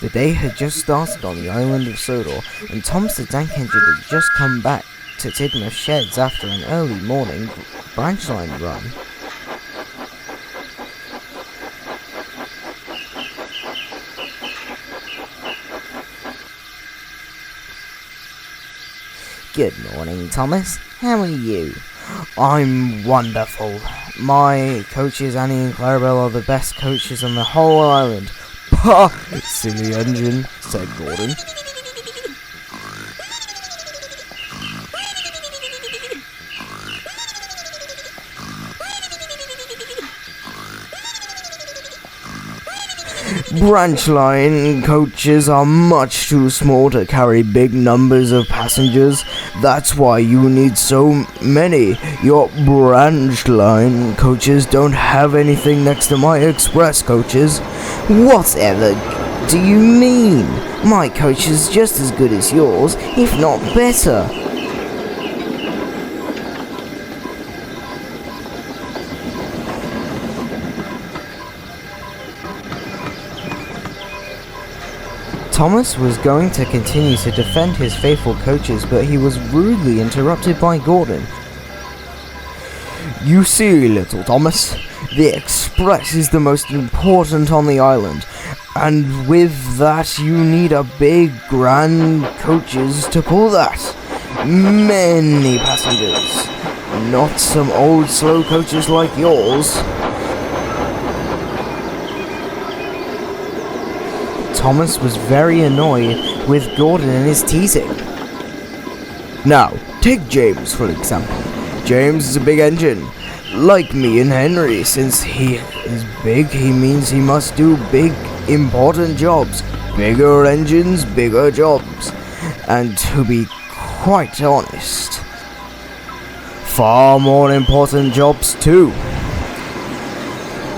The day had just started on the island of Sodor, and Thomas the Tank Engine had just come back to Tidmouth Sheds after an early morning branch line run. Good morning, Thomas. How are you? I'm wonderful. My coaches, Annie and Clarabelle, are the best coaches on the whole island. Pah! Silly engine, said Gordon. Branch line coaches are much too small to carry big numbers of passengers. That's why you need so many. Your branch line coaches don't have anything next to my express coaches. Whatever do you mean? My coach is just as good as yours, if not better. Thomas was going to continue to defend his faithful coaches, but he was rudely interrupted by Gordon. You see, little Thomas, the express is the most important on the island, and with that you need a big, grand coaches to pull that. Many passengers, not some old, slow coaches like yours. Thomas was very annoyed with Gordon and his teasing. Now, take James for example. James is a big engine, like me and Henry. Since he is big, he means he must do big, important jobs. Bigger engines, bigger jobs. And to be quite honest, far more important jobs too.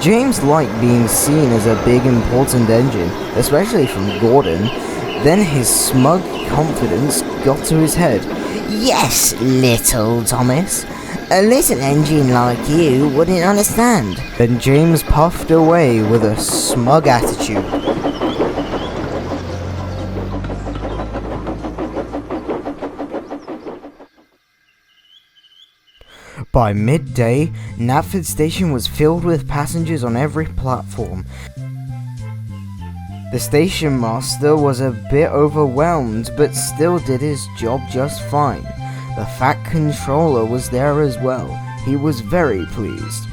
James liked being seen as a big, important engine, especially from Gordon. Then his smug confidence got to his head. Yes, little Thomas. A little engine like you wouldn't understand. Then James puffed away with a smug attitude. By midday, Knapford Station was filled with passengers on every platform. The station master was a bit overwhelmed, but still did his job just fine. The Fat Controller was there as well. He was very pleased.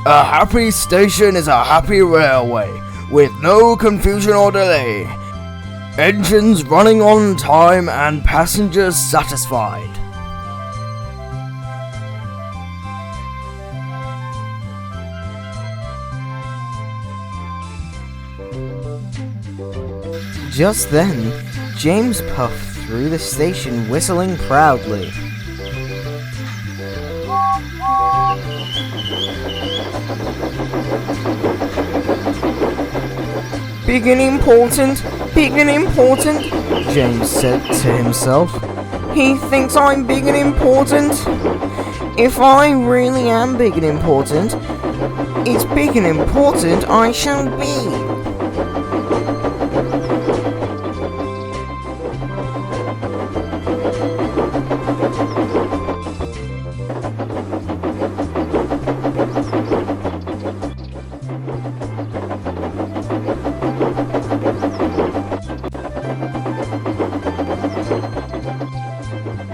A happy station is a happy railway, with no confusion or delay. Engines running on time and passengers satisfied. Just then, James puffed through the station whistling proudly. Big and important, James said to himself. He thinks I'm big and important. If I really am big and important, it's big and important I shall be.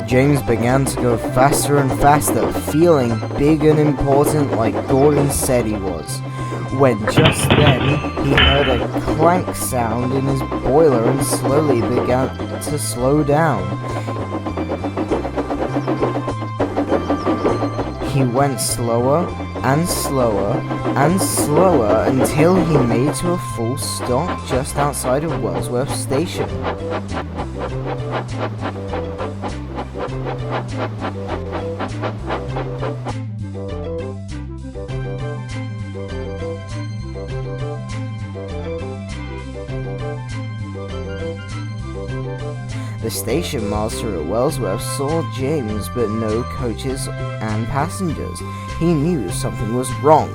James began to go faster and faster, feeling big and important like Gordon said he was, when just then he heard a clank sound in his boiler and slowly began to slow down. He went slower and slower and slower until he made to a full stop just outside of Wellsworth Station. The station master at Wellsworth saw James but no coaches and passengers. He knew something was wrong.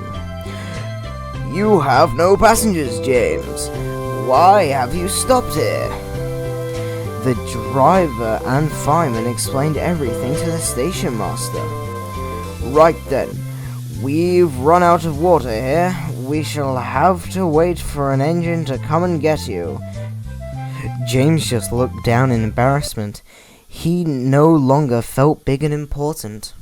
You have no passengers, James. Why have you stopped here? The driver and fireman explained everything to the station master. Right then, we've run out of water here. We shall have to wait for an engine to come and get you. James just looked down in embarrassment. He no longer felt big and important.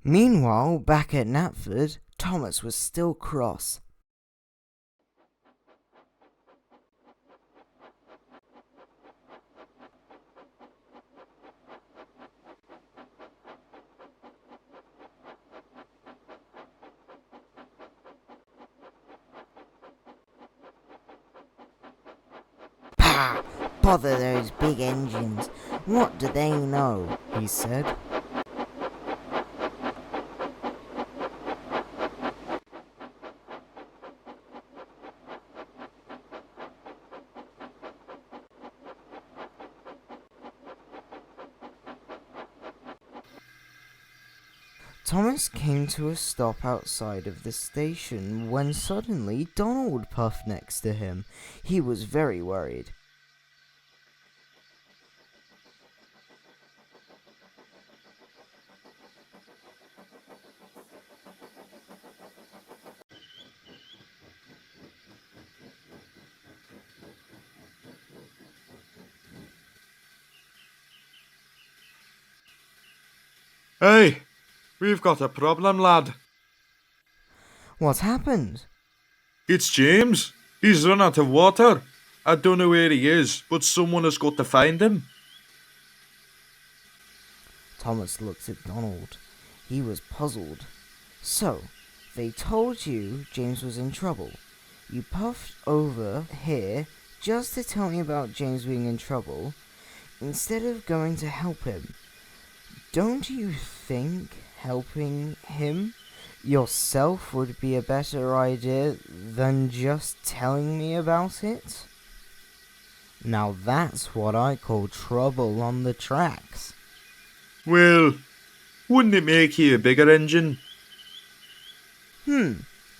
Meanwhile, back at Knapford, Thomas was still cross. Pah! Bother those big engines. What do they know? He said. Thomas came to a stop outside of the station when suddenly Donald puffed next to him. He was very worried. Hey, we've got a problem, lad. What happened? It's James. He's run out of water. I don't know where he is, but someone has got to find him. Thomas looked at Donald. He was puzzled. So, they told you James was in trouble. You puffed over here just to tell me about James being in trouble, instead of going to help him. Don't you think helping him yourself would be a better idea than just telling me about it? Now that's what I call trouble on the tracks. Well, wouldn't it make you a bigger engine?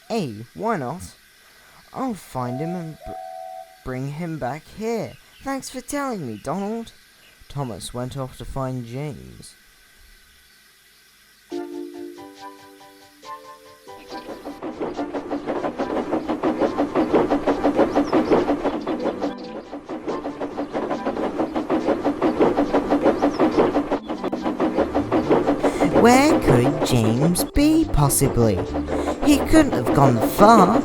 Hey, why not? I'll find him and bring him back here. Thanks for telling me, Donald. Thomas went off to find James. Where could James be, possibly? He couldn't have gone far.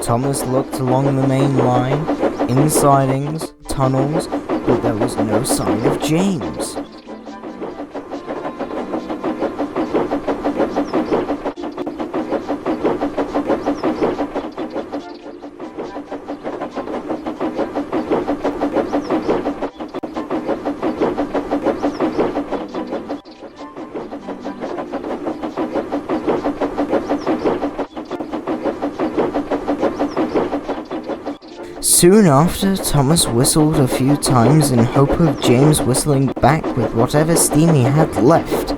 Thomas looked along the main line, in sidings, tunnels, but there was no sign of James. Soon after, Thomas whistled a few times in hope of James whistling back with whatever steam he had left.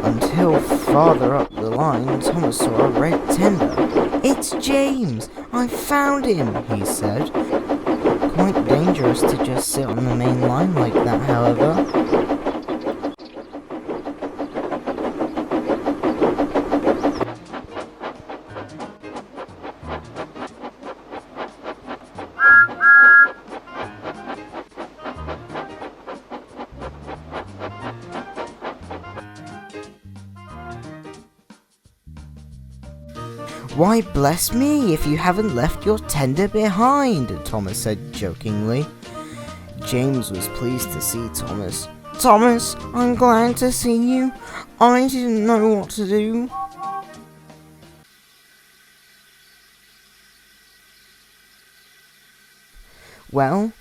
until farther up the line Thomas saw a red tender. "It's James! I found him," he said. Quite dangerous to just sit on the main line like that, however. "Why, bless me if you haven't left your tender behind," Thomas said jokingly. James was pleased to see Thomas. "Thomas, I'm glad to see you. I didn't know what to do." "Well,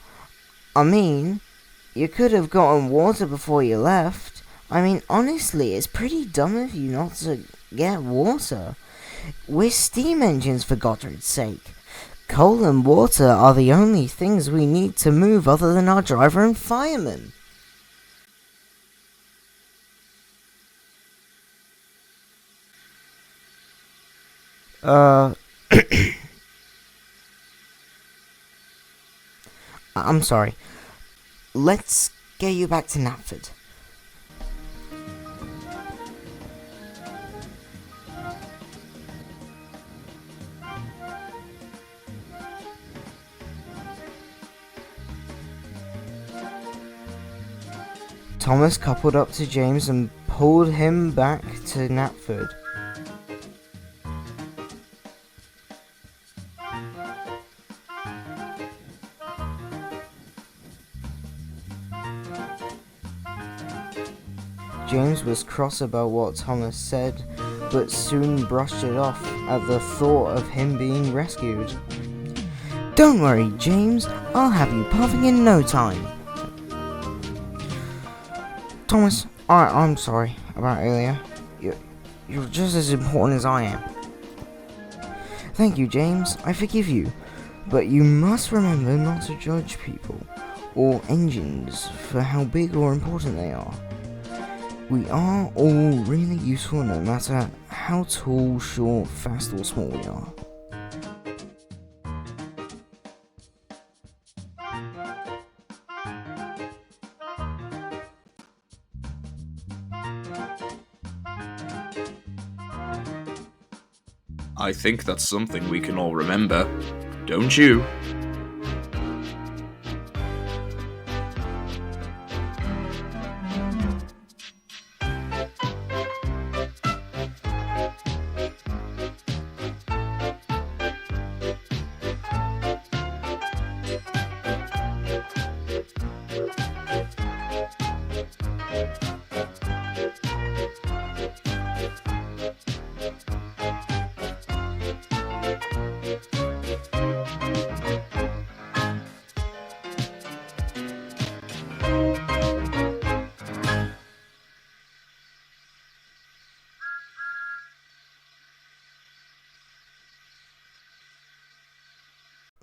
you could have gotten water before you left. Honestly, it's pretty dumb of you not to get water. We're steam engines, for Godred's sake. Coal and water are the only things we need to move other than our driver and fireman." I'm sorry. Let's get you back to Knapford. Thomas coupled up to James and pulled him back to Knapford. James was cross about what Thomas said, but soon brushed it off at the thought of him being rescued. "Don't worry, James. I'll have you puffing in no time." "Thomas, I'm sorry about earlier. You're just as important as I am." "Thank you, James. I forgive you. But you must remember not to judge people, or engines, for how big or important they are. We are all really useful no matter how tall, short, fast or small we are." I think that's something we can all remember, don't you?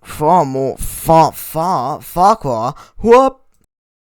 Far more, Farquhar, whoop!